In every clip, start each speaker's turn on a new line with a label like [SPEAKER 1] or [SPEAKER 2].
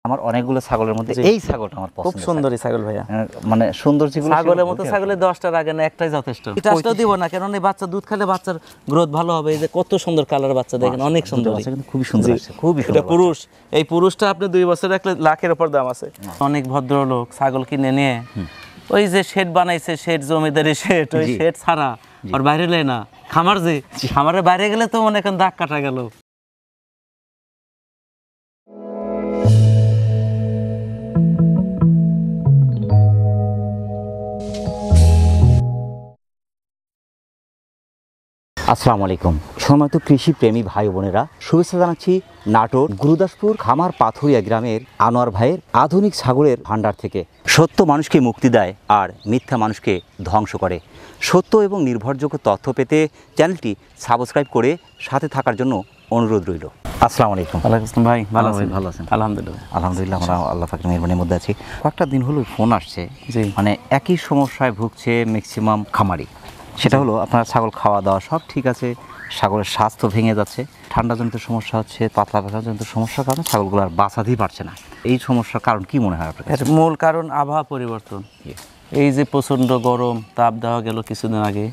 [SPEAKER 1] আমার অনেকগুলো ছাগলের মধ্যে এই ছাগলটা আমার পছন্দ।
[SPEAKER 2] খুব সুন্দর এই ছাগল ভাইয়া,
[SPEAKER 1] মানে সুন্দর যেগুলো
[SPEAKER 2] ছাগলের মতো ছাগলের 10টার আগে না একটাই যথেষ্ট। এটাও দিব না, কারণ এই বাচ্চা দুধ খেলে বাচ্চার গ্রোথ ভালো হবে। এই যে কত সুন্দর কালার বাচ্চা দেখেন, অনেক সুন্দর,
[SPEAKER 1] কিন্তু খুবই সুন্দর আছে, খুবই সুন্দর।
[SPEAKER 2] এটা পুরুষ, এই পুরুষটা আপনি 2 বছর রাখলে লাখের উপর দাম আছে। অনেক ভদ্রলোক ছাগল কিনে নিয়ে ওই যে শেড বানাইছে, শেড জমিদারি শেড, ওই শেড ছাড়া আর বাইরে লে না খামার, যে খামারের বাইরে গেলে তো মনে এখন দাগ কাটা গেল।
[SPEAKER 1] আসসালামু আলাইকুম সম্মানিত কৃষি প্রেমী ভাই বোনেরা, শুভেচ্ছা জানাচ্ছি নাটোর গুরুদাসপুর খামার পাথুরিয়া গ্রামের আনোয়ার ভাইয়ের আধুনিক ছাগলের ভান্ডার থেকে। সত্য মানুষকে মুক্তি দেয় আর মিথ্যা মানুষকে ধ্বংস করে। সত্য এবং নির্ভরযোগ্য তথ্য পেতে চ্যানেলটি সাবস্ক্রাইব করে সাথে থাকার জন্য অনুরোধ রইল। আসসালামু আলাইকুম।
[SPEAKER 2] ওয়ালাইকুম আসসালাম ভাই, ভালো আছেন?
[SPEAKER 1] ভালো আছেন?
[SPEAKER 2] আলহামদুলিল্লাহ।
[SPEAKER 1] আলহামদুলিল্লাহ, আমরা আল্লাহ পাকের মেহেরবানির মধ্যে আছি। কয়েকটা দিন হলো ফোন আসছে, মানে একই সমস্যায় ভুগছে ম্যাক্সিমাম খামারি। সেটা হলো আপনার ছাগল খাওয়া দাওয়া সব ঠিক আছে, ছাগলের স্বাস্থ্য ভেঙে যাচ্ছে, ঠান্ডাজনিত সমস্যা হচ্ছে, পাতলা ব্যথাজনিত সমস্যার কারণে ছাগলগুলো আর বাঁচাতেই পারছে না। এই সমস্যার কারণ কি মনে হয় আপনার?
[SPEAKER 2] এর মূল কারণ আবহাওয়া পরিবর্তন। এই যে প্রচণ্ড গরম তাপ দেওয়া গেল কিছুদিন আগে,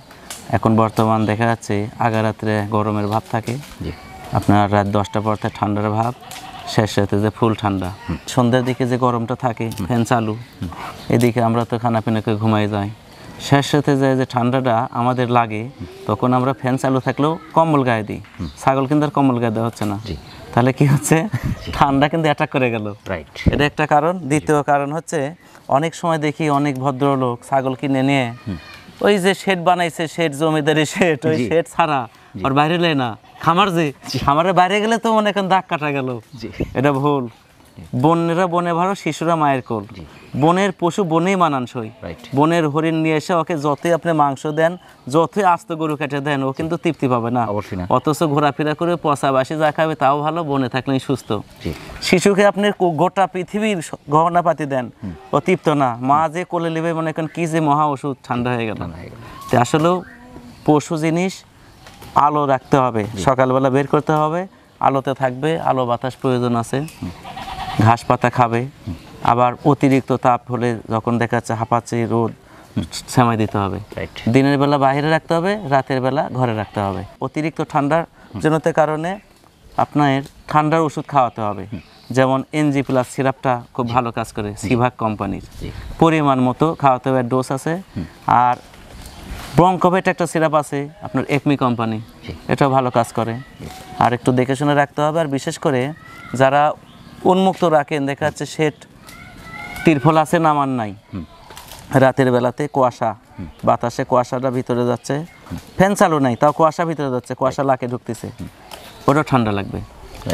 [SPEAKER 2] এখন বর্তমান দেখা যাচ্ছে আগা রাত্রে গরমের ভাব থাকে, আপনার রাত 10টার পর থেকে ঠান্ডার ভাব, শেষ রাতে যে ফুল ঠান্ডা, সন্ধ্যার দিকে যে গরমটা থাকে ফ্যান চালু, এদিকে আমরা তো খানাপিনা করে ঘুমাই যাই, শেষ রাতে যায় যে ঠান্ডাটা আমাদের লাগে, তখন আমরা ফ্যান চালু থাকলেও কম্বল গায়ে দিই। ছাগল কিন্তু আর কম্বল গায়ে দেওয়া হচ্ছে না, তাহলে কি হচ্ছে, ঠান্ডা কিন্তু অ্যাটাক করে গেল। এটা একটা কারণ। দ্বিতীয় কারণ হচ্ছে অনেক সময় দেখি অনেক ভদ্রলোক ছাগল কিনে নিয়ে ওই যে শেড বানাইছে, শেড জমিদারি শেড, ওই শেড ছাড়া আর বাইরে লে না খামার, যে খামারের বাইরে গেলে তো মনে এখন দাগ কাটা গেল। এটা ভুল। বনেরা বনে ভালো, শিশুরা মায়ের কোল। বনের পশু বনেই মানানসই। বনের হরিণ নিয়ে এসে ওকে যতই আপনি মাংস দেন, যতই আস্ত গরু কেটে দেন, ও কিন্তু তৃপ্তি পাবে না। অথচ ঘোরাফেরা করে পচা বাসি যা খাবে তাও ভালো, বনে থাকলেই সুস্থ। শিশুকে আপনি গোটা পৃথিবীর গহনাপাতি দেন, ও তৃপ্ত না। মা যে কোলে নেবে মনে করেন কি যে মহা ওষুধ, ঠান্ডা হয়ে গেল। তো আসলেও পশু জিনিস আলো রাখতে হবে, সকালবেলা বের করতে হবে, আলোতে থাকবে, আলো বাতাস প্রয়োজন আছে, ঘাস পাতা খাবে। আবার অতিরিক্ত তাপ হলে যখন দেখা যাচ্ছে হাঁপাচ্ছে, রোদ সেমাই দিতে হবে। দিনের বেলা বাইরে রাখতে হবে, রাতের বেলা ঘরে রাখতে হবে। অতিরিক্ত ঠান্ডার জনিত কারণে আপনার ঠান্ডার ওষুধ খাওয়াতে হবে, যেমন NG+ সিরাপটা খুব ভালো কাজ করে, সিভাক কোম্পানির, পরিমাণ মতো খাওয়াতে হবে, ডোজ আছে। আর ব্রঙ্কোভেট একটা সিরাপ আছে আপনার একমি কোম্পানি, এটাও ভালো কাজ করে। আর একটু দেখে শুনে রাখতে হবে। আর বিশেষ করে যারা উন্মুক্ত রাখেন, দেখা যাচ্ছে শেড তিরফল আছে নামান নাই, রাতের বেলাতে কুয়াশা, বাতাসে কুয়াশাটা ভিতরে যাচ্ছে, ফ্যান চালু নাই তাও কুয়াশা ভিতরে যাচ্ছে, কুয়াশা লাকে ঢুকতেছে, ওটা ঠান্ডা লাগবে।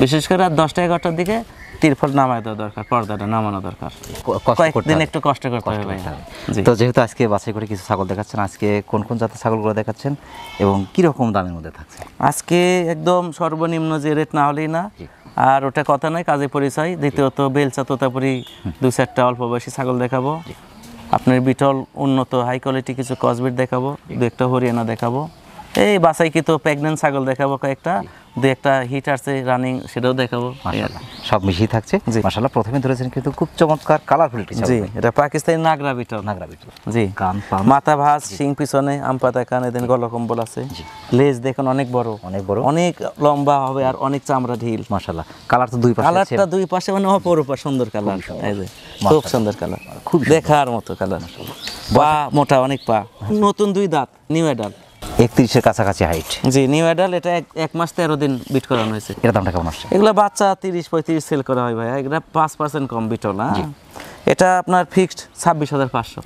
[SPEAKER 2] বিশেষ করে রাত 10টা-11টার দিকে তিরফল নামায় দেওয়া দরকার, পর্দাটা নামানো দরকার। কয়েকদিন একটু কষ্ট করতে হবে।
[SPEAKER 1] তো যেহেতু আজকে বাছাই করে কিছু ছাগল দেখাচ্ছেন, আজকে কোন কোন জাতের ছাগলগুলো দেখাচ্ছেন এবং কীরকম দামের মধ্যে থাকছে?
[SPEAKER 2] আজকে একদম সর্বনিম্ন যে রেট না হলেই না, আর ওটা কথা নয়, কাজে পরিচয়। দ্বিতীয়ত বেলচা তোতাপুরি 2-4টা অল্প বয়সী ছাগল দেখাবো, আপনার বিটল উন্নত হাই কোয়ালিটি কিছু কসবিট দেখাবো, 2-একটা হরিয়ানা দেখাবো, এই বাছাইকৃত প্রেগনেন্ট ছাগল দেখাবো কয়েকটা, 2-একটা হিট আসছে রানিং, সেটাও দেখাবো।
[SPEAKER 1] সব মিশিয়ে থাকছে। মাশাআল্লাহ, প্রথমে ধরেছেন কিন্তু খুব চমৎকার কালারফুল।
[SPEAKER 2] জি, এটা পাকিস্তানি নাগরা বিটল। জি, মাথা ভাঁজ, শিং পিছনে, আম পাতা কান, এদিন গলকম্বল আছে, লেজ দেখুন অনেক বড়, অনেক লম্বা হবে, আর অনেক চামড়া ঢিল।
[SPEAKER 1] মাশাআল্লাহ, কালার তো দুই পাশে,
[SPEAKER 2] কালারটা দুই পাশে মানে অপরূপা সুন্দর কালার, এই যে খুব সুন্দর কালার, খুব দেখার মতো কালার। পা মোটা, অনেক পা, নতুন 2 দাঁত, নিউ অ্যাডাল্ট,
[SPEAKER 1] 31-এর কাছাকাছি হাইট।
[SPEAKER 2] জি, নিউ অ্যাডাল্ট। এটা 1 মাস 13 দিন বিট করানো হয়েছে।
[SPEAKER 1] এর দামটা কেমন আসছে?
[SPEAKER 2] এগুলো বাচ্চা 30-35 সেল করা হয় ভাই, এগুলো 5% কম বিটল। হ্যাঁ, এটা আপনার ফিক্সড 26,500।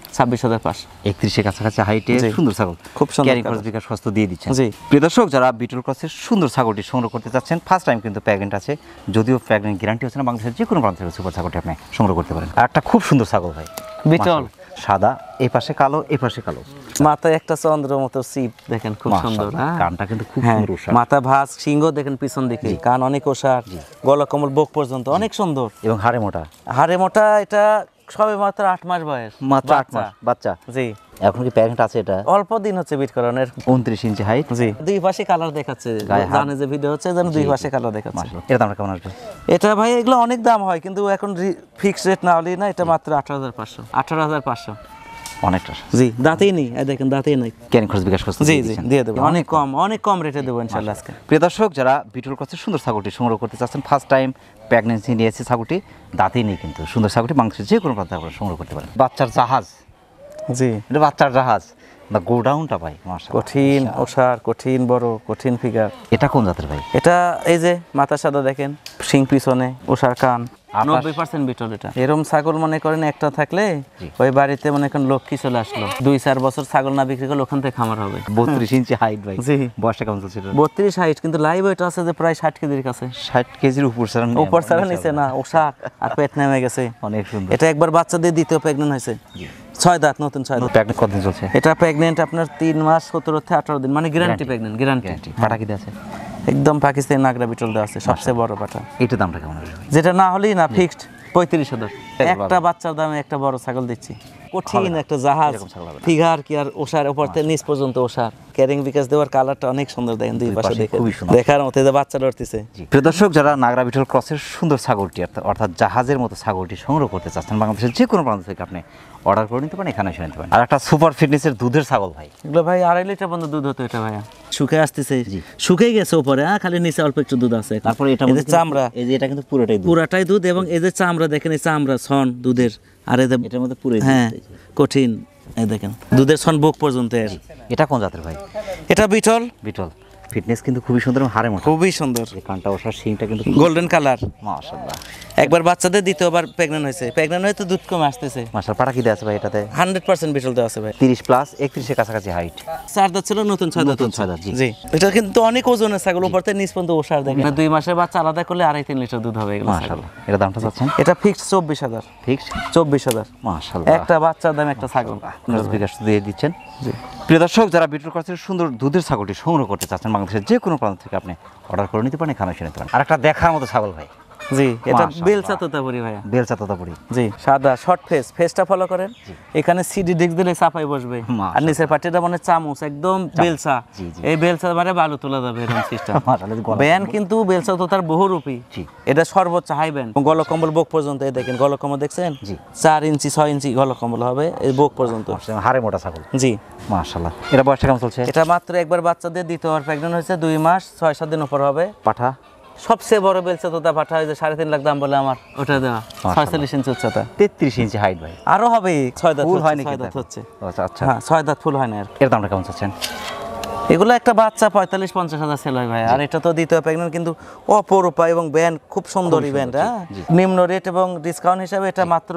[SPEAKER 1] 31-এর কাছাকাছি হাইটে সুন্দর ছাগল, খুব সুন্দর ক্যারিং খরচ বিকাশ স্বাস্থ্য দিয়ে দিচ্ছেন।
[SPEAKER 2] জি,
[SPEAKER 1] প্রিয় দর্শক, যারা বিটল ক্রসের সুন্দর ছাগলটি সংগ্রহ করতে চাচ্ছেন, ফার্স্ট টাইম কিন্তু প্রেগনেন্ট আছে, যদিও প্রেগনেন্ট গ্যারান্টি হচ্ছে না, বাংলাদেশের যে কোনো প্রান্ত থেকে সুপার ছাগলটি আপনি সংগ্রহ করতে পারেন। আর একটা খুব সুন্দর ছাগল ভাই,
[SPEAKER 2] বিটল,
[SPEAKER 1] সাদা, এই পাশে কালো, এই পাশে কালো,
[SPEAKER 2] মাথায় একটা চন্দ্র মতো সিপ দেখেন, খুব সুন্দর।
[SPEAKER 1] কানটা কিন্তু খুব সুন্দর,
[SPEAKER 2] মাথা ভাঁজ, সিংহ দেখেন পিছন দিকে, কান অনেক ওষার, গলা কমল, বুক পর্যন্ত অনেক সুন্দর,
[SPEAKER 1] এবং হাড়ে মোটা।
[SPEAKER 2] হাড়ে মোটা। এটা সবে মাত্র 8 মাস বয়স,
[SPEAKER 1] মাত্র 8 মাস বাচ্চা।
[SPEAKER 2] জি
[SPEAKER 1] এখন কি প্রেগন্যান্ট আছে এটা?
[SPEAKER 2] অল্প দিন হচ্ছে বিট করানোর।
[SPEAKER 1] 29 ইঞ্চি হাইট।
[SPEAKER 2] জি দুই পাশে কালার দেখাচ্ছে, জানে যে ভিডিও হচ্ছে যেন দুই পাশে কালার দেখাচ্ছে।
[SPEAKER 1] মাশাআল্লাহ, এর দামটা কেমন আসবে?
[SPEAKER 2] এটা ভাই এগুলো অনেক দাম হয়, কিন্তু এখন ফিক্স রেট না হলেই না, এটা মাত্র 18,500। 18,500
[SPEAKER 1] অনেকটা।
[SPEAKER 2] জি দাঁতেই নেই, এই দেখেন দাঁতেই নাই।
[SPEAKER 1] ক্যারিং খরচ বিকাশ করতে
[SPEAKER 2] জি জি দিয়ে দেবো, অনেক কম রেটে দেবো ইনশাআল্লাহ আজকে।
[SPEAKER 1] প্রিয় দর্শক, যারা বিটল ক্রসের সুন্দর ছাগলটি সংগ্রহ করতে চাচ্ছেন, ফার্স্ট টাইম প্রেগন্যান্সি নিয়েছে ছাগলটি, দাঁতেই নেই কিন্তু সুন্দর ছাগলটি, বাংলাদেশের যে কোনো প্রান্তে আপনারা সংগ্রহ করতে পারেন। বাচ্চার জাহাজ।
[SPEAKER 2] জি
[SPEAKER 1] এটা বাচ্চার জাহাজ না, গোডাউনটা ভাই মাশাআল্লাহ
[SPEAKER 2] কঠিন ওসার, কঠিন বড়, কঠিন ফিগার।
[SPEAKER 1] এটা কোন জাতের ভাই?
[SPEAKER 2] এটা এই যে মাথা সাদা দেখেন, শিং পিছনে, ওসার কান, 90% বিটল। এটা এরকম ছাগল মনে করেন একটা থাকলে ওই বাড়িতে মনে করেন লক্ষ্মী চলে আসলো। 2-4 বছর ছাগল না বিক্রি করলে ওখান থেকে খামার হবে।
[SPEAKER 1] 32 ইঞ্চি হাইট ভাই।
[SPEAKER 2] জি
[SPEAKER 1] বয়সটা কেমন চলছে?
[SPEAKER 2] 32 হাইট, কিন্তু লাইভ ওয়েট আছে যে প্রায় 60 কেজির কাছে।
[SPEAKER 1] 60 কেজির উপর ছাড়া নেই,
[SPEAKER 2] উপর ছাড়া নিচে না, ওসার আর পেট নেমে গেছে।
[SPEAKER 1] অনেক সুন্দর।
[SPEAKER 2] এটা একবার বাচ্চা দিয়ে দ্বিতীয় প্রেগন্যান্ট হয়েছে। 6 দাঁত, নতুন 6 দাঁত।
[SPEAKER 1] প্রেগন্যান্ট কতদিন চলছে?
[SPEAKER 2] এটা প্রেগন্যান্ট আপনার 3 মাস 17 থেকে 18 দিন, মানে গ্যারান্টি প্রেগন্যান্ট, গ্যারান্টি।
[SPEAKER 1] পাটা কি আছে?
[SPEAKER 2] একদম পাকিস্তানি নাগরা বিটল দেওয়া আছে, সবচেয়ে বড় পাটা।
[SPEAKER 1] এইটার দামটা কেমন আসবে ভাই?
[SPEAKER 2] যেটা না হলেই না, ফিক্সড 35,000। একটা বাচ্চার দামে একটা বড় ছাগল দিচ্ছি। কঠিন একটা জাহাজ, ফিগার কি আর ওসার উপর থেকে নিচ পর্যন্ত ওসার। ক্যারিং বিকাশ দেওয়ার কালারটা অনেক সুন্দর, দেখেন দুই পাশে দেখে দেখার মতো, যে বাচ্চা লড়তেছে।
[SPEAKER 1] প্রিয় দর্শক, যারা নাগরা বিটল ক্রসের সুন্দর ছাগলটি অর্থাৎ জাহাজের মতো ছাগলটি সংগ্রহ করতে চাচ্ছেন, বাংলাদেশের যে কোনো প্রান্ত থেকে আপনি অর্ডার করে নিতে পারেন, এখানে এসে নিতে পারেন। আর একটা সুপার ফিটনেসের দুধের ছাগল ভাই,
[SPEAKER 2] এগুলো ভাই 2.5 লিটার পর্যন্ত দুধ হতো এটা ভাইয়া। শুকিয়ে আসতেছে, শুকিয়ে গেছে উপরে, খালি নিচে অল্প একটু দুধ আছে।
[SPEAKER 1] তারপরে এটা চামড়া, এই যে এটা কিন্তু পুরোটাই
[SPEAKER 2] দুধ, এবং এই যে চামড়া দেখেন, এই চামড়া ছন দুধের, আর এটার মধ্যে পুরো হ্যাঁ কঠিন, এই দেখেন দুধের ছন বুক পর্যন্ত।
[SPEAKER 1] এটা কোন জাতের ভাই?
[SPEAKER 2] এটা বিটল।
[SPEAKER 1] বিটল ফিটনেস কিন্তু খুবই সুন্দর, হাড়ে মোটা,
[SPEAKER 2] খুবই সুন্দর।
[SPEAKER 1] কানটা ওসার শিংটা কিন্তু
[SPEAKER 2] গোল্ডেন কালার
[SPEAKER 1] মাশাআল্লাহ।
[SPEAKER 2] একবার বাচ্চাদের দ্বিতীয়বার প্রেগন্যান্ট হয়েছে, প্রেগন্যান্ট হয়ে তো দুধ কমে আসতেছে।
[SPEAKER 1] মাশাআল্লাহ, পাটা কি দেয়া আছে ভাই এটাতে?
[SPEAKER 2] 100% বিটল দেওয়া আছে ভাই।
[SPEAKER 1] 30 প্লাস 31 এর কাছাকাছি হাইট।
[SPEAKER 2] 4 দাঁত ছিল, নতুন 6 দাঁত। জি এটা কিন্তু অনেক ওজনের ছাগল, উপর থেকে নিচ পর্যন্ত ওসার দেখেন। 2 মাসের বাচ্চা আলাদা করলে 2.5-3 লিটার দুধ হবে এগুলো।
[SPEAKER 1] মাশাআল্লাহ, এর দামটা চাচ্ছেন?
[SPEAKER 2] এটা ফিক্সড 24,000।
[SPEAKER 1] ফিক্সড
[SPEAKER 2] 24,000
[SPEAKER 1] মাশাআল্লাহ।
[SPEAKER 2] একটা বাচ্চার দাম একটা ছাগল।
[SPEAKER 1] খরচ বিকাশ দিয়ে দিচ্ছেন। জি প্রিয় দর্শক, যারা বিটল ক্রসের সুন্দর দুধের ছাগলটি সংগ্রহ করতে চাচ্ছেন, বাংলাদেশের যে কোনো প্রান্ত থেকে আপনি অর্ডার করে নিতে পারেন, এখানে এসে নিতে পারেন। আর একটা দেখার মতো ছাগল ভাই।
[SPEAKER 2] জি এটা বেলচা তোতাপুরি ভাইয়া।
[SPEAKER 1] বেলচা তোতাপুরি।
[SPEAKER 2] জি সাদা শর্ট ফেসটা ফলো করেন, এখানে সিডি ডিস্ক দিলে চাপাই বসবে, আর নিচের পাটিটা মানে চামচ একদম বেলচা। এই বেলচা মানে বালু তোলা যাবে এরকম সিস্টেম। ব্যান কিন্তু বেলচা তোতার বহুরূপী, এটা সর্বোচ্চ হাই ব্যান। গলকম্বল বুক পর্যন্ত, এই দেখেন গলকম্বল দেখছেন, 4 ইঞ্চি 6 ইঞ্চি গলকম্বল হবে এই বুক পর্যন্ত,
[SPEAKER 1] হাড়ে মোটা ছাগল।
[SPEAKER 2] জি
[SPEAKER 1] মাশাআল্লাহ। এটা বয়সটা কেমন চলছে?
[SPEAKER 2] এটা মাত্র একবার বাচ্চাদের দ্বিতীয়বার প্রেগন্যান্ট হয়েছে, 2 মাস 6-7 দিন উপর হবে।
[SPEAKER 1] পাঠা
[SPEAKER 2] সবচেয়ে বড় বেলচা তোতা পাঠা, হয় যে 3.5 লাখ দাম বলে আমার, ওটা দেওয়া 46 ইঞ্চি উচ্চতা,
[SPEAKER 1] 33 ইঞ্চি হাইট ভাই।
[SPEAKER 2] আরো হবে 6 দাঁত
[SPEAKER 1] ফুল হয়নি,
[SPEAKER 2] 6 দাঁত হচ্ছে।
[SPEAKER 1] আচ্ছা
[SPEAKER 2] হ্যাঁ 6 দাঁত ফুল হয় না।
[SPEAKER 1] এর দামটা কেমন চাচ্ছেন?
[SPEAKER 2] এগুলো একটা বাচ্চা 45-50 হাজার সেল হয় ভাই। আর এটা তো দ্বিতীয় প্রেগন্যান্ট, কিন্তু অপরূপা এবং ব্যান্ড খুব সুন্দরী ব্যান্ড। হ্যাঁ নিম্ন রেট এবং ডিসকাউন্ট হিসাবে এটা মাত্র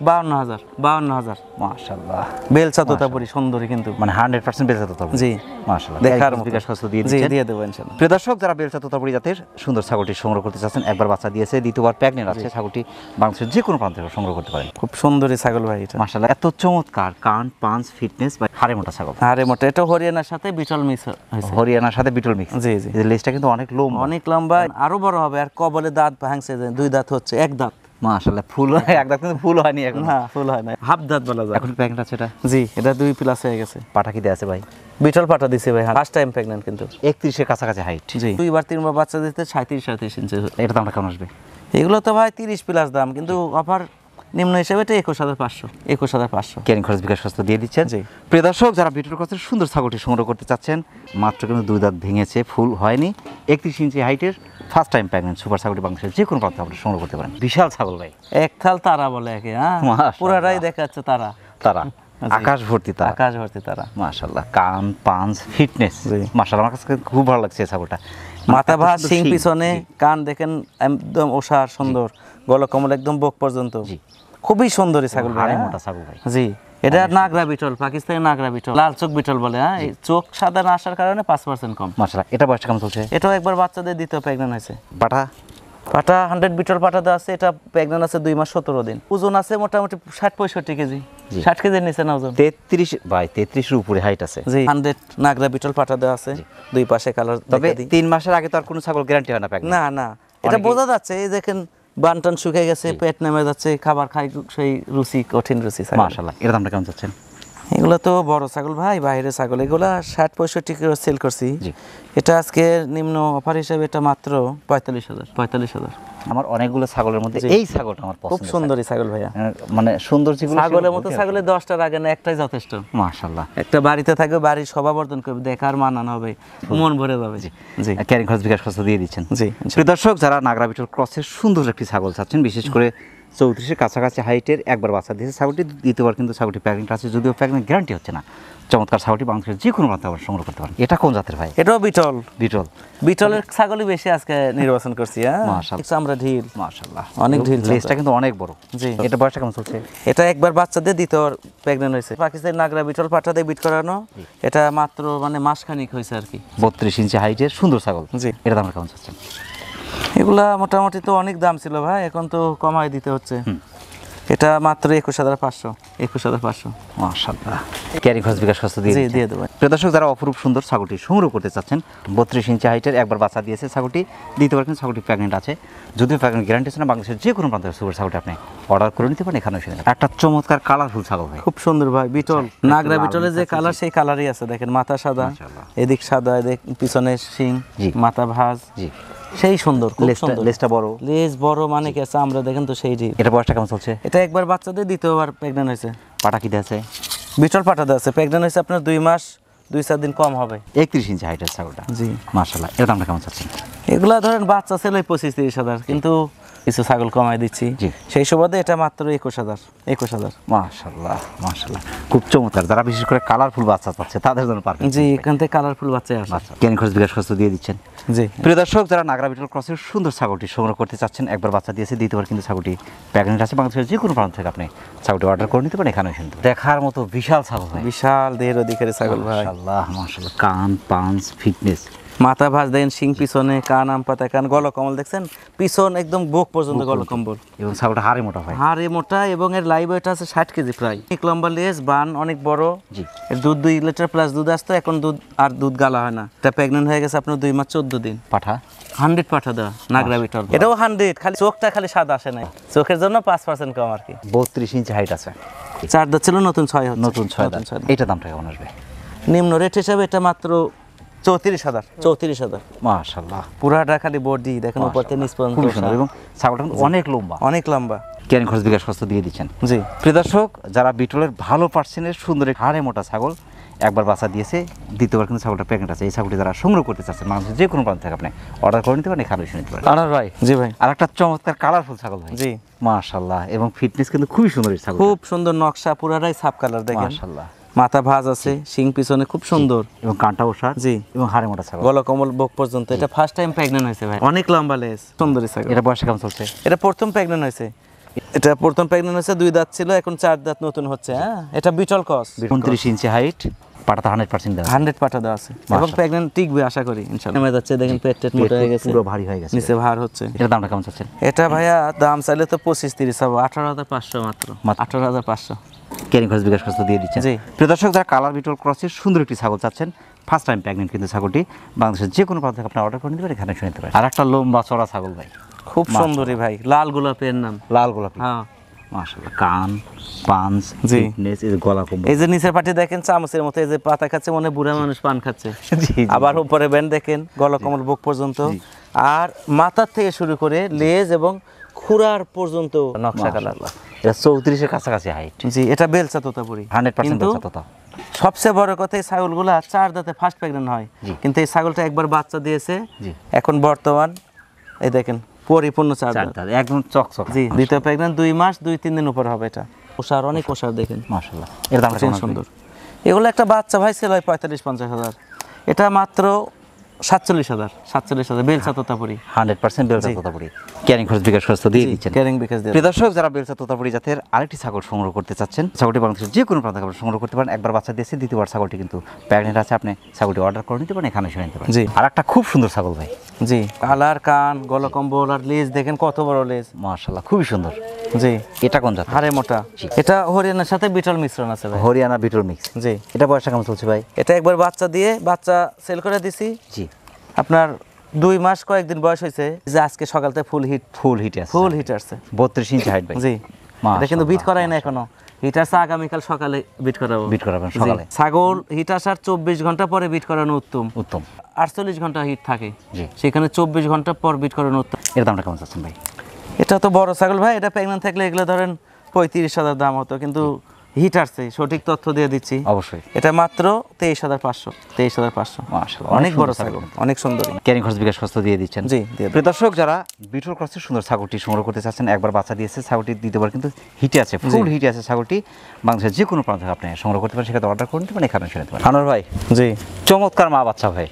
[SPEAKER 2] 52,000।
[SPEAKER 1] মাশাআল্লাহ,
[SPEAKER 2] বেলচা তোতাপুরি সুন্দরী, কিন্তু
[SPEAKER 1] মানে 100% বেলচা তোতাপুরি।
[SPEAKER 2] জি
[SPEAKER 1] মাশাআল্লাহ,
[SPEAKER 2] দেখার
[SPEAKER 1] বিকাশ খরচ দিয়ে
[SPEAKER 2] জি
[SPEAKER 1] দিচ্ছেন।
[SPEAKER 2] দিয়ে দেব ইনশাআল্লাহ।
[SPEAKER 1] প্রিয় দর্শক, যারা বেলচা তোতাপুরি জাতের সুন্দর ছাগলটি সংগ্রহ করতে চাচ্ছেন, একবার বাচ্চা দিয়েছে, দ্বিতীয়বার প্রেগন্যান্ট আছে, ছাগলটি বাংলাদেশের যে কোনো প্রান্ত থেকে সংগ্রহ করতে পারেন।
[SPEAKER 2] খুব সুন্দরী ছাগল ভাই এটা।
[SPEAKER 1] মাশাআল্লাহ, এত চমৎকার কান, পাঁচ, ফিটনেস বা হাড়ে মোটা ছাগল।
[SPEAKER 2] আরে মোটা, এটা হরিয়ানার সাথে বিটল মিক্স হয়েছে।
[SPEAKER 1] হরিয়ানার সাথে বিটল মিক্স।
[SPEAKER 2] জি জি
[SPEAKER 1] এই লেজটা কিন্তু অনেক লম্বা,
[SPEAKER 2] আরো বড় হবে। আর কবলে দাঁত ভাঙছে, 2 দাঁত হচ্ছে, 1 দাঁত।
[SPEAKER 1] মাশাআল্লাহ, ফুল এক দাঁত কিন্তু ফুল হয়নি এখন।
[SPEAKER 2] না ফুল হয় না, হাফ দাঁত বলা যায়।
[SPEAKER 1] এখন প্রেগন্যান্ট আছে এটা?
[SPEAKER 2] জি এটা 2 প্লাস হয়ে গেছে।
[SPEAKER 1] পাটা কি দেয়া আছে ভাই?
[SPEAKER 2] বিটল পাটা দিছে ভাই, ফার্স্ট টাইম প্রেগন্যান্ট, কিন্তু
[SPEAKER 1] 31 এর কাছাকাছি হাইট।
[SPEAKER 2] জি 2-3বার বাচ্চা দিতে 37 ইঞ্চি।
[SPEAKER 1] এটা দামটা কেমন আসবে?
[SPEAKER 2] এগুলো তো ভাই 30 প্লাস দাম, কিন্তু অফার নিম্ন হিসেবে এটা 21,500।
[SPEAKER 1] ক্যারিং খরচ বিকাশ খরচ দিয়ে দিচ্ছেন।
[SPEAKER 2] জি
[SPEAKER 1] প্রিয় দর্শক, যারা বিটল ক্রসের সুন্দর ছাগলটি সংগ্রহ করতে চাচ্ছেন, মাত্র কিন্তু 2 দাঁত ভেঙেছে, ফুল হয়নি, 31 ইঞ্চি হাইটের ফার্স্ট টাইম প্রেগন্যান্ট সুপার ছাগলটি বাংলাদেশের যে কোনো প্রান্তে আপনারা সংগ্রহ করতে পারেন। বিশাল ছাগল ভাই,
[SPEAKER 2] এক থাল তারা বলে একে। হ্যাঁ পুরাটাই দেখাচ্ছে তারা
[SPEAKER 1] আকাশ ভর্তি
[SPEAKER 2] তারা।
[SPEAKER 1] মাশাআল্লাহ, কান, পাঁচ, ফিটনেস, মাশাআল্লাহ, আমার কাছে খুব ভালো লাগছে এই ছাগলটা।
[SPEAKER 2] মাথা ভাঁজ, শিং পিছনে, কান দেখেন একদম ওসার সুন্দর, গলকমল একদম বুক পর্যন্ত, খুবই সুন্দরী ছাগল ভাই,
[SPEAKER 1] মোটা ছাগল ভাই।
[SPEAKER 2] জি এটা নাগরা বিটল, পাকিস্তানি নাগরা বিটল, লাল চোখ বিটল বলে। হ্যাঁ এই চোখ সাদা না আসার কারণে 5% কম।
[SPEAKER 1] মাশাআল্লাহ, এটা বয়সটা কেমন চলছে?
[SPEAKER 2] এটাও একবার বাচ্চাদের দ্বিতীয় প্রেগন্যান্ট হয়েছে।
[SPEAKER 1] পাটা
[SPEAKER 2] 100 বিটল পাটা দেওয়া আছে, এটা প্রেগন্যান্ট আছে 2 মাস 17 দিন। ওজন আছে মোটামুটি 60-65 কেজি, 60 কেজির নিচে না ওজন।
[SPEAKER 1] 33 ভাই, 33 এর উপরে হাইট আছে।
[SPEAKER 2] জি 100 নাগরা বিটল পাটা দেওয়া আছে, 2 পাশে কালার।
[SPEAKER 1] তবে 3 মাসের আগে তো আর কোনো ছাগল গ্যারান্টি হয় না প্রেগন্যান্ট।
[SPEAKER 2] না এটা বোঝা যাচ্ছে, এই দেখেন বানটান শুকিয়ে গেছে, পেট নেমে যাচ্ছে, খাবার খাই সেই রুচি, কঠিন রুচি ছাগল।
[SPEAKER 1] মাশাআল্লাহ, এর দামটা কেমন চাচ্ছেন?
[SPEAKER 2] এগুলো তো বড় ছাগল ভাই, বাইরের ছাগল, এগুলা 60-65 করে সেল করছি। এটা আজকে নিম্ন অফার হিসেবে এটা মাত্র 45,000।
[SPEAKER 1] আমার অনেকগুলো ছাগলের মধ্যে এই ছাগলটা আমার
[SPEAKER 2] খুব
[SPEAKER 1] পছন্দ।
[SPEAKER 2] সুন্দরী ছাগল ভাইয়া,
[SPEAKER 1] মানে সুন্দর যেগুলো
[SPEAKER 2] ছাগলের মতো ছাগলের 10টার আগে না একটাই যথেষ্ট।
[SPEAKER 1] মাশাআল্লাহ,
[SPEAKER 2] একটা বাড়িতে থাকবে, বাড়ির শোভাবর্ধন করবে, দেখার মানানো হবে, মন ভরে যাবে। জি
[SPEAKER 1] ক্যারিং খরচ বিকাশ খরচ দিয়ে দিচ্ছেন।
[SPEAKER 2] জি।
[SPEAKER 1] প্রিয় দর্শক, যারা নাগরা বিটল ক্রসের সুন্দর একটি ছাগল চাচ্ছেন, বিশেষ করে 34-এর কাছাকাছি হাইটের, একবার বাচ্চা দিয়েছে ছাগলটি, দ্বিতীয়বার কিন্তু ছাগলটি প্রেগনেন্ট আছে, যদিও প্রেগনেন্ট গ্যারান্টি হচ্ছে না। চমৎকার ছাগলটি বাংলাদেশের যে কোনো প্রান্তে আবার সংগ্রহ করতে পারেন। এটা কোন জাতের ভাই?
[SPEAKER 2] এটাও বিটল। বিটলের ছাগলই বেশি আজকে নির্বাচন করছি। হ্যাঁ
[SPEAKER 1] মাশাআল্লাহ,
[SPEAKER 2] আমরা ঢিল,
[SPEAKER 1] মাশাআল্লাহ,
[SPEAKER 2] অনেক ঢিল,
[SPEAKER 1] লেজটা কিন্তু অনেক বড়।
[SPEAKER 2] জি।
[SPEAKER 1] এটা বয়সটা কেমন চলছে?
[SPEAKER 2] এটা একবার বাচ্চা দিয়ে দ্বিতীয়বার প্রেগনেন্ট হয়েছে। পাকিস্তানি নাগরা বিটল পাঠা দিয়ে বিট করানো, এটা মাত্র মানে মাসখানিক হয়েছে আর কি।
[SPEAKER 1] 32 ইঞ্চি হাইটের সুন্দর ছাগল।
[SPEAKER 2] জি।
[SPEAKER 1] এর দাম কেমন চাচ্ছেন?
[SPEAKER 2] এগুলা মোটামুটি তো অনেক দাম ছিল ভাই, এখন তো কমায় দিতে হচ্ছে। এটা মাত্র 21,500।
[SPEAKER 1] মাশাআল্লাহ, ক্যারিং খরচ বিকাশ খরচ দিয়ে
[SPEAKER 2] দিয়ে দেবো।
[SPEAKER 1] প্রিয় দর্শক, যারা অপরূপ সুন্দর ছাগলটি সংগ্রহ করতে চাচ্ছেন, 32 ইঞ্চি হাইটের, একবার বাচ্চা দিয়েছে ছাগলটি, দ্বিতীয়বার কিন্তু ছাগলটি প্রেগনেন্ট আছে, যদিও প্রেগনেন্ট গ্যারান্টি আছে না, বাংলাদেশের যে কোনো প্রান্তের সুপার ছাগলটি আপনি অর্ডার করে নিতে পারেন। এখানে এসে একটা চমৎকার কালারফুল ছাগল ভাই,
[SPEAKER 2] খুব সুন্দর ভাই, বিটল নাগরা বিটলের যে কালার সেই কালারই আছে। দেখেন মাথা সাদা, এদিক সাদা, এদিক পিছনে শিং, মাথা ভাঁজ,
[SPEAKER 1] জি
[SPEAKER 2] সেই সুন্দর, খুব সুন্দর।
[SPEAKER 1] লেজটা বড়,
[SPEAKER 2] লেজ বড় মানে কি আছে, আমরা দেখেন তো সেই জি।
[SPEAKER 1] এটা বয়সটা কেমন চলছে?
[SPEAKER 2] এটা একবার বাচ্চা দিয়ে দ্বিতীয়বার প্রেগনেন্ট হয়েছে।
[SPEAKER 1] পাটা কি আছে?
[SPEAKER 2] বিটল পাঠা আছে, প্রেগনেন্ট হয়েছে আপনার 2 মাস 2-4 দিন কম হবে।
[SPEAKER 1] 31 ইঞ্চি হাইটের ছাগলটা।
[SPEAKER 2] জি।
[SPEAKER 1] মাশাআল্লাহ, এর দামটা কেমন চাচ্ছেন?
[SPEAKER 2] এগুলা ধরেন বাচ্চা ছিল 25-30 হাজার, কিন্তু কিছু ছাগল কমাই দিচ্ছি, সেই সুবাদে এটা মাত্র 21,000।
[SPEAKER 1] মাশাআল্লাহ, মাশাআল্লাহ, খুব চমৎকার। যারা বিশেষ করে কালারফুল বাচ্চা পাচ্ছে তাদের জন্য পারফেক্ট।
[SPEAKER 2] জি, এখান থেকে কালারফুল বাচ্চা আসে।
[SPEAKER 1] ক্যারিং খরচ বিকাশ খরচ দিয়ে দিচ্ছেন।
[SPEAKER 2] জি।
[SPEAKER 1] প্রিয় দর্শক, যারা নাগরা বিটল ক্রসের সুন্দর ছাগলটি সংগ্রহ করতে চাচ্ছেন, একবার বাচ্চা দিয়েছে, দ্বিতীয়বার কিন্তু ছাগলটি প্রেগনেন্ট আছে, বাংলাদেশের যে কোনো প্রান্ত থেকে আপনি ছাগলটি অর্ডার করে নিতে পারেন। এখানে শুনতে দেখার মতো বিশাল ছাগল ভাই,
[SPEAKER 2] বিশাল দেহের অধিকারী ছাগল ভাই।
[SPEAKER 1] মাশাআল্লাহ, মাশাআল্লাহ, কান পাঞ্চ ফিটনেস,
[SPEAKER 2] মাথা ভাঁজ দেন, শিং পিছনে, কান আম পাতা, কান গলকম্বল দেখছেন, পিছন একদম বুক পর্যন্ত গলকম্বল,
[SPEAKER 1] এবং ছাগলটা হাড়ে মোটা হয়,
[SPEAKER 2] হাড়ে মোটা, এবং এর লাইভ ওয়েট আছে 60 কেজি প্রায়। অনেক লম্বা লেজ, বান অনেক বড়।
[SPEAKER 1] জি।
[SPEAKER 2] এর দুধ 2 লিটার প্লাস দুধ আসতো, এখন দুধ গালা হয় না। এটা প্রেগনেন্ট হয়ে গেছে আপনার 2 মাস 14 দিন।
[SPEAKER 1] পাঠা
[SPEAKER 2] 100 পাঠা দেওয়া নাগরা বিটল, এটাও 100, খালি চোখটা খালি সাদা আসে নাই, চোখের জন্য 5% কম আর কি।
[SPEAKER 1] 32 ইঞ্চি হাইট আছে,
[SPEAKER 2] 4 দাঁত ছিল, নতুন 6 হচ্ছে।
[SPEAKER 1] নতুন 6 দাঁত। এটা দামটা কেমন আসবে?
[SPEAKER 2] নিম্ন রেট হিসাবে এটা মাত্র 34,000।
[SPEAKER 1] মাশাআল্লাহ,
[SPEAKER 2] পুরাটা খালি বডি দেখেন, উপর থেকে নিচ পর্যন্ত,
[SPEAKER 1] এবং ছাগলটা অনেক লম্বা,
[SPEAKER 2] অনেক লম্বা।
[SPEAKER 1] ক্যারিং খরচ বিকাশ খরচ দিয়ে দিচ্ছেন।
[SPEAKER 2] জি।
[SPEAKER 1] প্রিয় দর্শক, যারা বিটলের ভালো পার্সেন্টের সুন্দর হাড়ে মোটা ছাগল, একবার বাচ্চা দিয়েছে, দ্বিতীয়বার কিন্তু ছাগলটা প্রেগনেন্ট আছে, এই ছাগলটি যারা সংগ্রহ করতে চাচ্ছেন, মানুষের যে কোনো প্রান্ত থেকে আপনি অর্ডার করে নিতে পারেন। এখানে এসে নিতে পারেন।
[SPEAKER 2] আনার ভাই। জি ভাই।
[SPEAKER 1] আর একটা চমৎকার কালারফুল ছাগল ভাই।
[SPEAKER 2] জি।
[SPEAKER 1] মাশাআল্লাহ, এবং ফিটনেস কিন্তু খুবই সুন্দর এই ছাগল,
[SPEAKER 2] খুব সুন্দর নকশা, পুরাটাই সাপ কালার দেখেন।
[SPEAKER 1] মাশাআল্লাহ,
[SPEAKER 2] মাথা ভাঁজ আছে, শিং পিছনে খুব সুন্দর,
[SPEAKER 1] এবং কানটা ওষার।
[SPEAKER 2] জি।
[SPEAKER 1] এবং হাড়ে মোটা ছাগল,
[SPEAKER 2] গলকমল বুক পর্যন্ত। এটা ফার্স্ট টাইম প্রেগনেন্ট হয়েছে ভাই, অনেক লম্বা লেজ, সুন্দরী ছাগল।
[SPEAKER 1] এটা বয়স কেমন চলছে?
[SPEAKER 2] এটা প্রথম প্রেগনেন্ট হয়েছে। এটা প্রথম প্রেগনেন্ট হয়েছে, 2 দাঁত ছিল, এখন 4 দাঁত নতুন হচ্ছে। হ্যাঁ, এটা বিটল ক্রস,
[SPEAKER 1] 29 ইঞ্চি হাইট, পাটাটা 100% দেওয়া,
[SPEAKER 2] 100 পাঠা দেওয়া আছে, এবং প্রেগনেন্ট টিকবে আশা করি ইনশাআল্লাহ। নেমে যাচ্ছে দেখেন, পেট মোটা হয়ে গেছে,
[SPEAKER 1] পুরো ভারী হয়ে গেছে,
[SPEAKER 2] নিচে ভার হচ্ছে।
[SPEAKER 1] এর দামটা কেমন চাচ্ছেন?
[SPEAKER 2] এটা ভাইয়া দাম চাইলে তো 25-30 হবে, 18,500 মাত্র, 18,500।
[SPEAKER 1] ক্যারিং খরচ বিকাশ খরচ দিয়ে দিচ্ছেন।
[SPEAKER 2] জি।
[SPEAKER 1] প্রিয় দর্শক, যারা কালার বিটল ক্রসের সুন্দর একটি ছাগল চাচ্ছেন, ফার্স্ট টাইম প্রেগনেন্ট কিন্তু ছাগলটি, বাংলাদেশের যে কোনো প্রান্ত থেকে আপনি অর্ডার করে নিতে পারেন। এখানে এসে নিতে পারেন। আর একটা লম্বা চড়া ছাগল ভাই,
[SPEAKER 2] খুব সুন্দরী ভাই, লাল গোলাপের নাম,
[SPEAKER 1] লাল গোলাপি।
[SPEAKER 2] হ্যাঁ,
[SPEAKER 1] মাশাআল্লাহ, কান পাঞ্চ
[SPEAKER 2] জি।
[SPEAKER 1] ফিটনেস, এই গলা কম্বল,
[SPEAKER 2] এই যে নিচের পাটি দেখেন চামচের মতো, এই যে পাতা খাচ্ছে, মনে বুড়া মানুষ পান খাচ্ছে।
[SPEAKER 1] জি।
[SPEAKER 2] আবার উপরে ব্যান্ড দেখেন, গলকমল বুক পর্যন্ত, আর মাথার থেকে শুরু করে লেজ এবং খুরার পর্যন্ত নকশা কালার।
[SPEAKER 1] এটা 34 এর কাছাকাছি হাইট।
[SPEAKER 2] জি। এটা বেলচা তোতাপুরি,
[SPEAKER 1] 100% বেলচা তোতা।
[SPEAKER 2] সবচেয়ে বড় কথা, এই ছাগলগুলা 4 দাঁতে ফার্স্ট প্রেগনেন্ট হয়, কিন্তু এই ছাগলটা একবার বাচ্চা দিয়েছে, এখন বর্তমান এই দেখেন পরিপূর্ণ 4 দাঁত,
[SPEAKER 1] একদম চকচক।
[SPEAKER 2] জি। দ্বিতীয় প্রেগনেন্ট 2 মাস 2-3 দিন উপর হবে। এটা ওষার, অনেক ওষার দেখেন,
[SPEAKER 1] মাশাআল্লাহ, এর দাম
[SPEAKER 2] অনেক সুন্দর। এগুলো একটা বাচ্চা ভাই সেল হয় 45-50 হাজার, এটা মাত্র 47,000 বেলচা তোতাপুরি,
[SPEAKER 1] 100% বেলচা তোতাপুরি। ক্যারিং খরচ বিকাশ খরচ দিয়ে দিচ্ছেন।
[SPEAKER 2] ক্যারিং বিকাশ দিয়ে।
[SPEAKER 1] প্রিয় দর্শক, যারা বেলচা তোতাপুরি জাতের আরেকটি ছাগল সংগ্রহ করতে চাচ্ছেন, ছাগলটি বাংলাদেশের যে কোনো প্রান্ত থেকে সংগ্রহ করতে পারেন। একবার বাচ্চা দিয়েছে, দ্বিতীয়বার ছাগলটি কিন্তু প্রেগনেন্ট আছে, আপনি ছাগলটি অর্ডার করে নিতে পারেন। এখানে এসে নিতে পারেন।
[SPEAKER 2] জি।
[SPEAKER 1] আর একটা খুব সুন্দর ছাগল ভাই।
[SPEAKER 2] জি। কালার, কান, গলকম্বল, আর লেজ দেখেন কত বড় লেজ,
[SPEAKER 1] মাশাআল্লাহ, খুবই সুন্দর।
[SPEAKER 2] জি।
[SPEAKER 1] এটা কোন জাত?
[SPEAKER 2] হাড়ে মোটা। এটা হরিয়ানার সাথে বিটল মিশ্রণ আছে ভাই,
[SPEAKER 1] হরিয়ানা বিটল মিক্স।
[SPEAKER 2] জি।
[SPEAKER 1] এটা বয়সটা কেমন চলছে ভাই?
[SPEAKER 2] এটা একবার বাচ্চা দিয়ে বাচ্চা সেল করে দিছি,
[SPEAKER 1] জি।
[SPEAKER 2] আপনার 2 মাস কয়েকদিন বয়স হয়েছে, যে আজকে সকালতে ফুল হিট আছে
[SPEAKER 1] 32 ইঞ্চি হাইট ভাই।
[SPEAKER 2] জি, এটা কিন্তু বিট করাই না এখনো, হিট আছে আগামীকাল সকালে বিট করাবেন সকালে। ছাগল হিট আসার 24 ঘন্টা পরে বিট করানো উত্তম। 48 ঘন্টা হিট থাকে, সেখানে 24 ঘন্টা পর বিট করানো উত্তম।
[SPEAKER 1] এর দামটা কেমন চাচ্ছেন ভাই?
[SPEAKER 2] এটা তো বড় ছাগল ভাই, এটা প্রেগন্যান্ট থাকলে এগুলো ধরেন 35,000 দাম হতো, কিন্তু হিট আসছে, সঠিক তথ্য দিয়ে দিচ্ছি।
[SPEAKER 1] অবশ্যই
[SPEAKER 2] এটা মাত্র 23,500।
[SPEAKER 1] মাশাআল্লাহ,
[SPEAKER 2] অনেক বড় ছাগল, অনেক সুন্দরী।
[SPEAKER 1] ক্যারিং খরচ বিকাশ খরচ দিয়ে দিচ্ছেন?
[SPEAKER 2] জি।
[SPEAKER 1] প্রিয় দর্শক, যারা বিটল ক্রসের সুন্দর ছাগলটি সংগ্রহ করতে চাচ্ছেন, একবার বাচ্চা দিয়েছে ছাগলটি, দ্বিতীয়বার কিন্তু হিটে আছে, ফুল হিটে আছে ছাগলটি, বাংলাদেশের যে কোনো প্রান্ত থেকে আপনি সংগ্রহ করতে পারেন, সেক্ষেত্রে অর্ডার করে নিতে পারেন, এখানে শুনে নিতে পারেন। আনোয়ার ভাই,
[SPEAKER 2] জি,
[SPEAKER 1] চমৎকার মা বাচ্চা ভাই,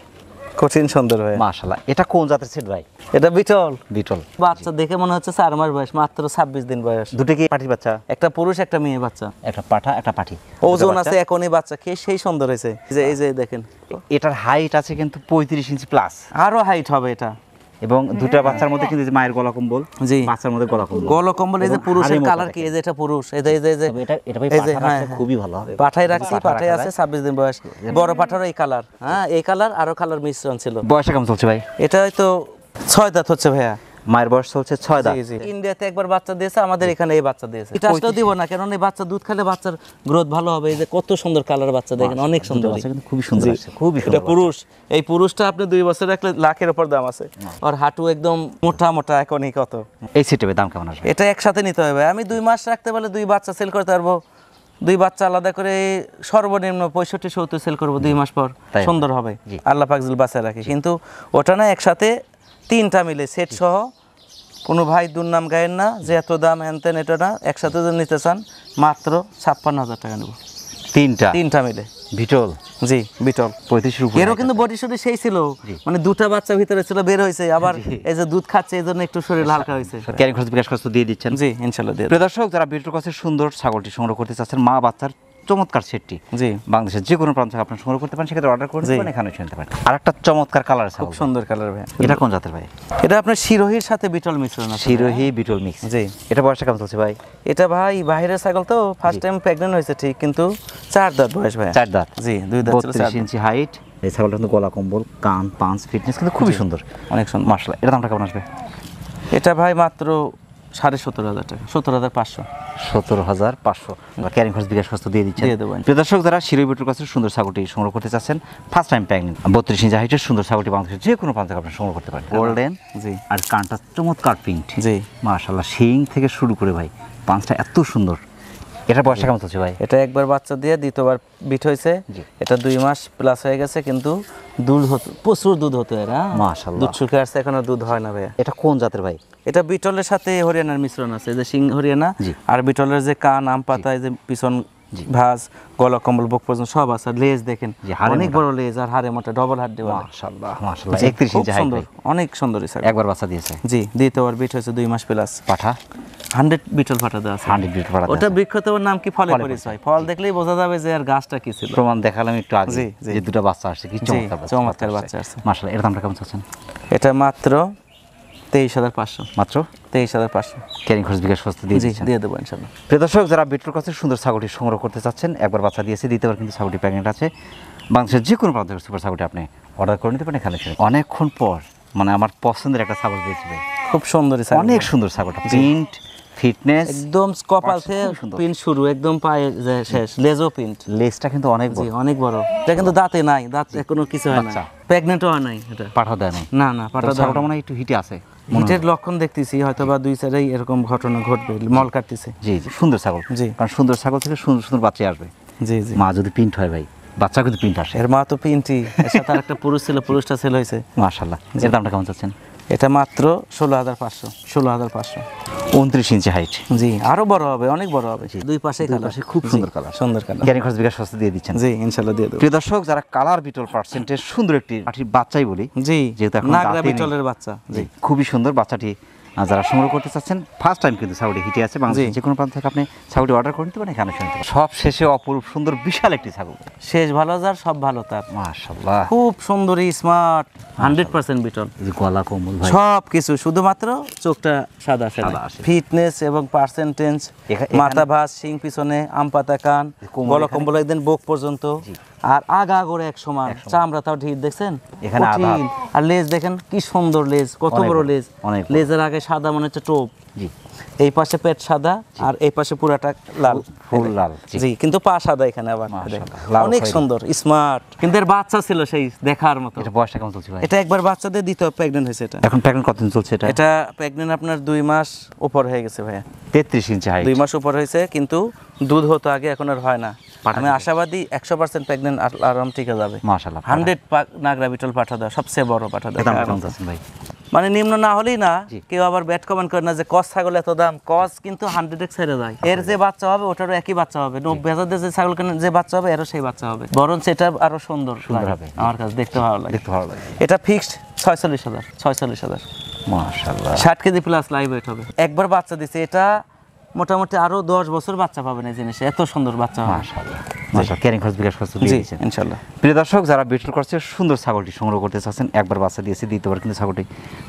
[SPEAKER 2] কঠিন সুন্দর ভাই,
[SPEAKER 1] মাশাআল্লাহ। এটা কোন জাতের সেট ভাই?
[SPEAKER 2] এটা বিটল।
[SPEAKER 1] বাচ্চা
[SPEAKER 2] দেখে মনে হচ্ছে 4 মাস বয়স, মাত্র 26 দিন বয়স।
[SPEAKER 1] দুটো কি পাটির বাচ্চা?
[SPEAKER 2] একটা পুরুষ একটা মেয়ে বাচ্চা,
[SPEAKER 1] একটা পাঠা একটা পাঠি।
[SPEAKER 2] ওজন আছে এখনই, বাচ্চা খেয়ে সেই সুন্দর হয়েছে। এই যে দেখেন,
[SPEAKER 1] এটার হাইট আছে কিন্তু 35 ইঞ্চি প্লাস,
[SPEAKER 2] আরো হাইট হবে এটা।
[SPEAKER 1] এবং দুটো বাচ্চার মধ্যে কিন্তু মায়ের গলা কম্বল,
[SPEAKER 2] জি,
[SPEAKER 1] বাচ্চার মধ্যে গলা কম্বল।
[SPEAKER 2] এই যে পুরুষের কালার কি, এই যে এটা পুরুষ, এই যে
[SPEAKER 1] এটা ভাই পাঠা খুবই ভালো হবে।
[SPEAKER 2] পাঠাই রাখছি, পাঠাই আছে 26 দিন বয়স। বড় পাঠার এই কালার, হ্যাঁ এই কালার আরো কালার মিশ্রণ ছিল।
[SPEAKER 1] বয়সটা কেমন চলছে ভাই?
[SPEAKER 2] এটা হয়তো 6 দাঁত হচ্ছে ভাইয়া।
[SPEAKER 1] মায়ের বয়স চলছে 6 দাঁত।
[SPEAKER 2] ইন্ডিয়াতে একবার বাচ্চা দিয়েছে, আমাদের এখানে এই বাচ্চা দিয়েছে। এটা আসলে দিব না, কারণ এই বাচ্চা দুধ খেলে বাচ্চার গ্রোথ ভালো হবে। এই যে কত সুন্দর কালার বাচ্চা, দেখেন অনেক সুন্দর,
[SPEAKER 1] কিন্তু খুবই সুন্দর আছে, খুবই সুন্দর।
[SPEAKER 2] এটা পুরুষ, এই পুরুষটা আপনি 2 বছর রাখলে লাখের উপর দাম আছে। আর হাঁটু একদম মোটা এখনই কত।
[SPEAKER 1] এই সেটের দাম কেমন আসবে?
[SPEAKER 2] এটা একসাথে নিতে হবে। আমি 2 মাস রাখতে পারলে 2 বাচ্চা সেল করতে পারবো। 2 বাচ্চা আলাদা করে সর্বনিম্ন 65-70 সেল করবো 2 মাস পর, সুন্দর হবে। আল্লাহ পাক যদি বাঁচায় রাখে। কিন্তু ওটা না, একসাথে 3টা মিলে সেট সহ, কোনো ভাই দুর্নাম গায়েন না যে এত দাম এনতেন, এটা না, একসাথে যদি নিতে চান মাত্র 56,000 টাকা নেব। 3টা মিলে বিটল। জি, বিটল 35 রুপি। এরও কিন্তু বডি শরীর সেই ছিল, মানে 2টা বাচ্চা ভিতরে ছিল, বের হয়েছে আবার, এই যে দুধ খাচ্ছে এই জন্য একটু শরীর হালকা হয়েছে।
[SPEAKER 1] ক্যারিং খরচ বিকাশ খরচ দিয়ে দিচ্ছেন?
[SPEAKER 2] জি, ইনশাআল্লাহ দিয়ে।
[SPEAKER 1] প্রিয় দর্শক, যারা বিটল ক্রসের সুন্দর ছাগলটি সংগ্রহ করতে চাচ্ছেন, মা বাচ্চার চমৎকার সেটটি,
[SPEAKER 2] জি,
[SPEAKER 1] বাংলাদেশের যে কোনো প্রান্ত থেকে আপনি সংগ্রহ করতে পারেন, সেক্ষেত্রে অর্ডার করে নিতে পারেন, এখানে শুনতে পারেন। আর একটা চমৎকার কালার,
[SPEAKER 2] খুব সুন্দর কালার ভাই।
[SPEAKER 1] এটা কোন জাতের ভাই?
[SPEAKER 2] এটা আপনার শিরোহির সাথে বিটল মিশ্রণ আছে।
[SPEAKER 1] শিরোহি বিটল মিক্স।
[SPEAKER 2] জি।
[SPEAKER 1] এটা বয়সটা কেমন চলছে ভাই?
[SPEAKER 2] এটা ভাই বাইরের ছাগল তো, ফার্স্ট টাইম প্রেগন্যান্ট হয়েছে ঠিক, কিন্তু 4 দাঁত বয়স ভাই।
[SPEAKER 1] 4 দাঁত।
[SPEAKER 2] জি, 2 দাঁত ছিল,
[SPEAKER 1] 32 ইঞ্চি হাইট। এই ছাগলটা কিন্তু গলা কম্বল, কান, পাঁচ, ফিটনেস কিন্তু খুবই সুন্দর,
[SPEAKER 2] অনেক সুন্দর।
[SPEAKER 1] মাশাআল্লাহ। এটা দামটা কেমন আসবে?
[SPEAKER 2] এটা ভাই মাত্র 17,500 টাকা, 17,500।
[SPEAKER 1] 17,500। ক্যারিং খরচ বিকাশ খরচ দিয়ে দিচ্ছেন?
[SPEAKER 2] দিয়ে দেবো।
[SPEAKER 1] প্রিয় দর্শক, যারা শিরোহি বিটল ক্রসের সুন্দর ছাগলটি সংগ্রহ করতে চাচ্ছেন, ফার্স্ট টাইম প্রেগন্যান্ট, 32 ইঞ্চি হাইটের সুন্দর ছাগলটি বাংলাদেশের যে কোনো প্রান্ত থেকে আপনি সংগ্রহ করতে পারেন। গোল্ডেন,
[SPEAKER 2] জি,
[SPEAKER 1] আর কানটা চমৎকার প্রিন্ট,
[SPEAKER 2] জি,
[SPEAKER 1] মাশাআল্লাহ। শিং থেকে শুরু করে ভাই পাঁচটা এত সুন্দর। এটা বয়সটা কেমন চলছে ভাই?
[SPEAKER 2] এটা একবার বাচ্চা দিয়ে দ্বিতীয়বার বিট হয়েছে। এটা 2 মাস প্লাস হয়ে গেছে, কিন্তু দুধ হতো, প্রচুর দুধ হতো এর।
[SPEAKER 1] মাশাআল্লাহ,
[SPEAKER 2] দুধ শুকিয়ে আসছে, এখনো দুধ হয় না ভাই।
[SPEAKER 1] এটা কোন জাতের ভাই?
[SPEAKER 2] এটা বিটলের সাথে হরিয়ানার মিশ্রণ আছে, যে সিং হরিয়ানা, আর বিটলের যে কান, আম পাতা, এই যে পিছন ভাঁজ, গলা কম্বল, বুক পর্যন্ত সব আছে। লেজ দেখেন, অনেক বড় লেজ, আর হাড়ে মোটা, ডবল হাড় দেওয়া।
[SPEAKER 1] মাশাআল্লাহ, মাশাআল্লাহ। 31 ইঞ্চি হাইট,
[SPEAKER 2] সুন্দর, অনেক সুন্দর।
[SPEAKER 1] একবার বাচ্চা দিয়েছে?
[SPEAKER 2] জি, দ্বিতীয়বার বিট হয়েছে 2 মাস প্লাস।
[SPEAKER 1] পাঠা
[SPEAKER 2] 100 বিটল পাঠা দেওয়া আছে।
[SPEAKER 1] 100 বিটল পাঠা।
[SPEAKER 2] ওটা বৃক্ষ, ওর নাম কি, ফলে পরিচয়। ফল দেখলেই বোঝা যাবে যে আর গাছটা কি ছিল।
[SPEAKER 1] প্রমাণ দেখালাম একটু আগে, যে দুটো বাচ্চা আসছে, কি
[SPEAKER 2] চমৎকার বাচ্চা আসছে।
[SPEAKER 1] মাশাআল্লাহ। এর দামটা কেমন চাচ্ছেন?
[SPEAKER 2] এটা মাত্র 23,500।
[SPEAKER 1] মাত্র
[SPEAKER 2] 23,500।
[SPEAKER 1] ক্যারিং খরচ বিকাশ খরচ দিয়ে দিচ্ছেন?
[SPEAKER 2] দিয়ে দেবো ইনশাআল্লাহ।
[SPEAKER 1] প্রিয় দর্শক, যারা বিটল ক্রসের সুন্দর ছাগলটি সংগ্রহ করতে চাচ্ছেন, একবার বাচ্চা দিয়েছে, দ্বিতীয়বার কিন্তু ছাগলটি প্রেগন্যান্ট আছে, বাংলাদেশের যে কোনো প্রান্ত থেকে সুপার ছাগলটি আপনি অর্ডার করে নিতে পারেন, এখানে শুনে। অনেকক্ষণ পর মানে আমার পছন্দের একটা ছাগল পেয়েছি ভাই,
[SPEAKER 2] খুব সুন্দর,
[SPEAKER 1] অনেক সুন্দর ছাগলটা, প্রিন্ট, ফিটনেস
[SPEAKER 2] একদম কপাল থেকে প্রিন্ট শুরু, একদম পায়ে যায় শেষ, লেজও প্রিন্ট।
[SPEAKER 1] লেজটা কিন্তু অনেক বড়,
[SPEAKER 2] অনেক বড়। এটা কিন্তু দাঁতে নাই, দাঁত এখনো কিছু হয় না, প্রেগন্যান্টও হয় নাই। এটা
[SPEAKER 1] পাঠা দেয় নাই?
[SPEAKER 2] না, পাঠা দেয়।
[SPEAKER 1] ছাগলটা মনে হয় একটু হিটে আছে,
[SPEAKER 2] হিটের লক্ষণ দেখতেছি, হয়তো বা 2 সাইডেই এরকম ঘটনা ঘটবে, মল কাটতেছে।
[SPEAKER 1] জি, সুন্দর ছাগল।
[SPEAKER 2] জি,
[SPEAKER 1] কারণ সুন্দর ছাগল থেকে সুন্দর সুন্দর বাচ্চা আসবে।
[SPEAKER 2] জি,
[SPEAKER 1] মা যদি প্রিন্ট হয় ভাই, বাচ্চা কিন্তু প্রিন্ট আসে।
[SPEAKER 2] এর মা তো প্রিন্টই, এর সাথে আরেকটা পুরুষ ছিল, পুরুষটা ছেলে হয়েছে।
[SPEAKER 1] মাশাআল্লাহ। এর দামটা কেমন চাচ্ছেন?
[SPEAKER 2] এটা মাত্র 16,500। 16,500।
[SPEAKER 1] 29 ইঞ্চি হাইট।
[SPEAKER 2] জি, আরো বড় হবে, অনেক বড় হবে। 2 পাশে কালার,
[SPEAKER 1] খুব সুন্দর কালার,
[SPEAKER 2] সুন্দর কালার।
[SPEAKER 1] ক্যারিং খরচ বিকাশ খরচ দিয়ে দিচ্ছেন?
[SPEAKER 2] জি, ইনশাআল্লাহ দিয়ে দেব।
[SPEAKER 1] প্রিয় দর্শক, যারা কালার বিটল পার্সেন্টের সুন্দর একটি পাঠির বাচ্চাই বলি,
[SPEAKER 2] জি,
[SPEAKER 1] যেহেতু এখন
[SPEAKER 2] নাগরা বিটলের বাচ্চা,
[SPEAKER 1] জি, খুবই সুন্দর বাচ্চাটি, যারা সংগ্রহ করতে চাচ্ছেন, ফার্স্ট টাইম কিন্তু ছাগলটি হিটে আছে, বাংলাদেশের যে কোনো প্রান্ত থেকে আপনি ছাগলটি অর্ডার করে নিতে পারেন, এখানে শুনতে পারেন। সব শেষে অপরূপ সুন্দর বিশাল একটি ছাগল,
[SPEAKER 2] শেষ ভালো যার সব ভালো তার।
[SPEAKER 1] মাশাআল্লাহ,
[SPEAKER 2] খুব সুন্দরী, স্মার্ট, 100% বিটল।
[SPEAKER 1] গলা কম্বল ভাই,
[SPEAKER 2] সব কিছু, শুধুমাত্র চোখটা সাদা সাদা। ফিটনেস এবং পার্সেন্টেজ, মাথা ভাঁজ, শিং পিছনে, আম পাতা কান, গলা কম্বল একদিন বুক পর্যন্ত, আর আগা করে এক সমান, চামড়া তাও ঠিক দেখছেন
[SPEAKER 1] এখানে আধা।
[SPEAKER 2] কঠিন। আর লেজ দেখেন কি সুন্দর লেজ, কত বড় লেজ,
[SPEAKER 1] অনেক বড়।
[SPEAKER 2] লেজের আগে সাদা মনে হচ্ছে টোপ,
[SPEAKER 1] জি
[SPEAKER 2] এই পাশে পেট সাদা আর এই পাশে পুরাটা লাল,
[SPEAKER 1] ফুল লাল।
[SPEAKER 2] জি কিন্তু পা সাদা এখানে আবার,
[SPEAKER 1] মাশাআল্লাহ, লাল
[SPEAKER 2] অনেক
[SPEAKER 1] খয়েরি।
[SPEAKER 2] সুন্দর স্মার্ট। কিন্তু এর বাচ্চা ছিল সেই দেখার মতো।
[SPEAKER 1] এটা বয়সটা কেমন চলছে ভাই?
[SPEAKER 2] এটা একবার বাচ্চাদের দ্বিতীয় প্রেগনেন্ট হয়েছে। এটা
[SPEAKER 1] এখন প্রেগন্যান্ট কতদিন চলছে এটা?
[SPEAKER 2] এটা প্রেগনেন্ট আপনার 2 মাস উপর হয়ে গেছে ভাইয়া,
[SPEAKER 1] 33 ইঞ্চি হাইট।
[SPEAKER 2] 2 মাস উপর হয়েছে, কিন্তু দুধ হতো আগে, এখন আর হয় না।
[SPEAKER 1] পাঠা
[SPEAKER 2] আমি আশাবাদী 100% প্রেগনেন্ট, আরাম ঠিক যাবে।
[SPEAKER 1] মাশাআল্লাহ,
[SPEAKER 2] 100 নাগরা বিটল পাঠা দাও, সবচেয়ে বড় পাঠা দাও।
[SPEAKER 1] দাম কেমন যাচ্ছে ভাই?
[SPEAKER 2] মানে নিম্ন না হলেই না, কেউ আবার ব্যাট কমেন্ট করে না যে কস ছাগল এত দাম। কস কিন্তু 100 ছেড়ে যায়, এর যে বাচ্চা হবে ওটারও একই বাচ্চা হবে। 90,000 দিয়ে যে ছাগল কেন যে বাচ্চা হবে এরও সেই বাচ্চা হবে, বরং সেটা আরো সুন্দর
[SPEAKER 1] সুন্দর
[SPEAKER 2] লাগে।
[SPEAKER 1] হবে।
[SPEAKER 2] আমার কাছে দেখতে ভালো লাগে।
[SPEAKER 1] দেখতে ভালো লাগে।
[SPEAKER 2] এটা ফিক্সড 46,000।
[SPEAKER 1] মাশাআল্লাহ,
[SPEAKER 2] 60 কেজি প্লাস লাইভ ওয়েট হবে। একবার বাচ্চা দিছে, এটা মোটামুটি আরো 10 বছর বাচ্চা পাবেন এই জিনিসে, এত সুন্দর বাচ্চা হবে।
[SPEAKER 1] মাশাআল্লাহ, মাশাআল্লাহ। ক্যারিং খরচ বিকাশ খরচ দিয়ে
[SPEAKER 2] জি
[SPEAKER 1] দিয়েছেন
[SPEAKER 2] ইনশাআল্লাহ।
[SPEAKER 1] প্রিয় দর্শক, যারা বিটল করছে সুন্দর ছাগলটি সংগ্রহ করতে চাচ্ছেন, একবার বাচ্চা দিয়েছে, দ্বিতীয়বার কিন্তু ছাগলটি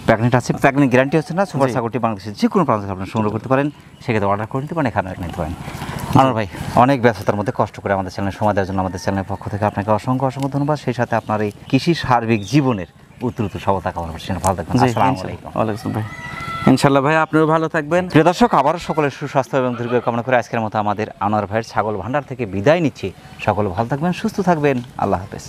[SPEAKER 1] প্রেগনেন্ট আছে, প্রেগনেন্ট গ্যারান্টি হচ্ছে না। সুপার ছাগলটি বাংলাদেশের যে কোনো প্রান্ত থেকে আপনারা সংগ্রহ করতে পারেন, সেক্ষেত্রে অর্ডার করে নিতে পারেন, এখানে নিতে পারেন। আনোয়ার ভাই, অনেক ব্যস্ততার মধ্যে কষ্ট করে আমাদের চ্যানেলে সময় দেওয়ার জন্য আমাদের চ্যানেলের পক্ষ থেকে আপনাকে অসংখ্য অসংখ্য ধন্যবাদ। সেই সাথে আপনার এই কৃষি সার্বিক জীবনের উত্তরোত্তর সফলতা কামনা করছি। ভালো থাকবেন। আসসালামু আলাইকুম।
[SPEAKER 2] ওয়ালাইকুম ভাই, ইনশাআল্লাহ ভাই আপনিও ভালো থাকবেন।
[SPEAKER 1] প্রিয় দর্শক, আবারও সকলের সুস্বাস্থ্য এবং দীর্ঘ কামনা করে আজকের মতো আমাদের আনোয়ার ভাইয়ের ছাগল ভান্ডার থেকে বিদায় নিচ্ছি। সকলে ভালো থাকবেন, সুস্থ থাকবেন। আল্লাহ হাফেজ।